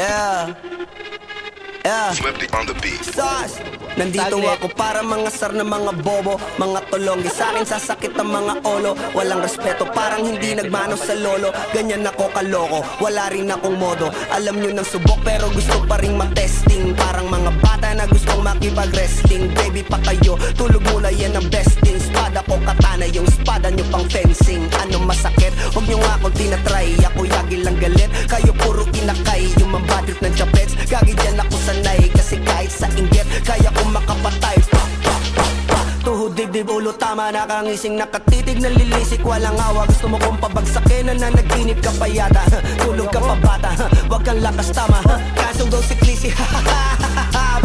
Yeah. Yeah. Swifty on the beat. Sauce. Nandito ako para mga sar na mga bobo, mga tulong. Di sa'kin sasakit ang mga olo. Walang respeto, parang hindi nagmano sa lolo. Ganyan ako kaloko, wala rin akong modo. Alam nyo ng subok pero gusto pa rin matesting. Parang mga bata na gustong makipag-wrestling. Baby pa kayo, tulog muna yan ang besting. Spada ko katana, yung spada nyo pang fencing. Ano masakit? Huwag nyo nga akong tinatry. Ako yagi lang galit, kayo puro inakay. Yung mambatrip ng chapets, gagi dyan ako sanay. Kasi kahit sa inggit, kaya ko makapatay. Tuhod, dibdib, ulo, tama, nakangising, nakatitig, nalilisik, walang awa. Gusto mo kong pabagsakin, nananaginip ka pa yata. Tulog ka pa bata, wag kang lakas tama. Kaso daw si Clissy,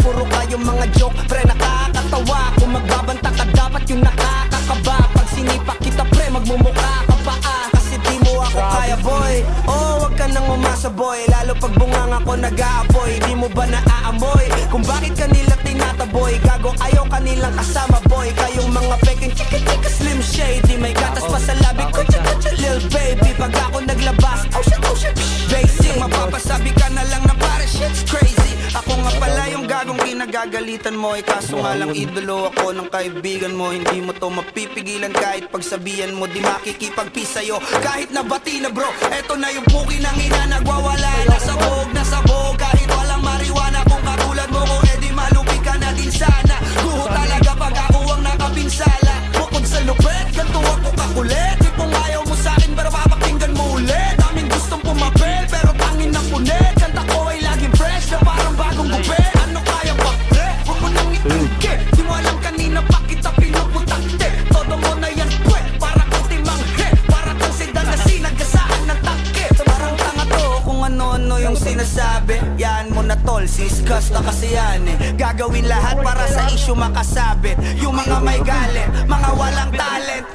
puro kayong mga joke, pre, nakakatawa. Kung magbabanta ka, dapat yung nakakakaba. Pag sinipak kita, pre, magmumukha ka pa kasi di mo ako kaya, boy. Oh, wag ka nang umasa, boy. Lalo pag bunganga ko nag-aapoy. Di mo ba naaamoy kung bakit kanila tinataboy? Gago, ayaw kanilang kasama, boy. Kayong mga peking chika-chika slim shady. May gatas pa sa labi ko, chika-chika lil baby. Pag ako naglabas, oh shit, basic. Mapapasabi ka na lang na pare, shit's crazy. Ako nga pala yung gagong kinagagalitan mo. Kaso nga lang idolo ako ng kaibigan mo. Hindi mo to mapipigilan kahit pagsabihan mo. Di makikipag-peace sa'yo kahit nabati na bro. Eto na yung puki ng ina nagwawala. Nasabog kahit walang mariwana. Kung katulad mo ko edi malupi ka na din sana. Guho talaga pag ako ang nakapinsala. Bukod sa lupet, ganito ako kakulit. Tipong ayaw mo sa'kin pero papakinggan mo ulit. Daming gustong pumapel pero tangin na punit. Kanta ko ay laging fresh na parang bagong gupit. Ano kaya ba pre? Huwag mo nang itangke. Di mo alam kanina pa kita pinuputakte. Todo mo na yan pwe, para kang timanghe. Para kang sedan na sinagasaan ng tangke. Parang tanga to kung ano-ano yung sinasabi. Yan mo na tol, siskas na kasi yan eh. Gagawin lahat para sa issue makasabit. Yung mga may galit, mga walang talent.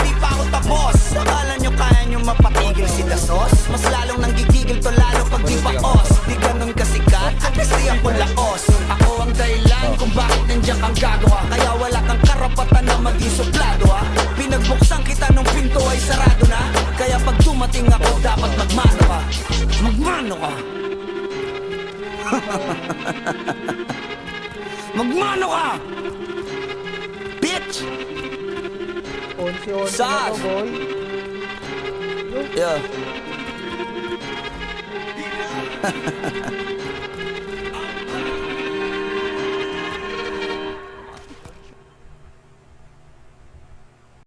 Di pa ako tapos. Akala nyo kaya nyo mapatigil si Dasos? Mas lalong nanggigigil to lalo pag di paos. Di ganun kasikat, at least di ako laos. Ako ang dahilan kung bakit nandiyan kang gagawa. Kaya wala kang karapatan na maging suplado ha. Pinagbuksan kita nung pinto ay sarado na. Kaya pag dumating ako dapat magmano ka. Magmano ka. Magmano ka, bitch. Sas. Yeah.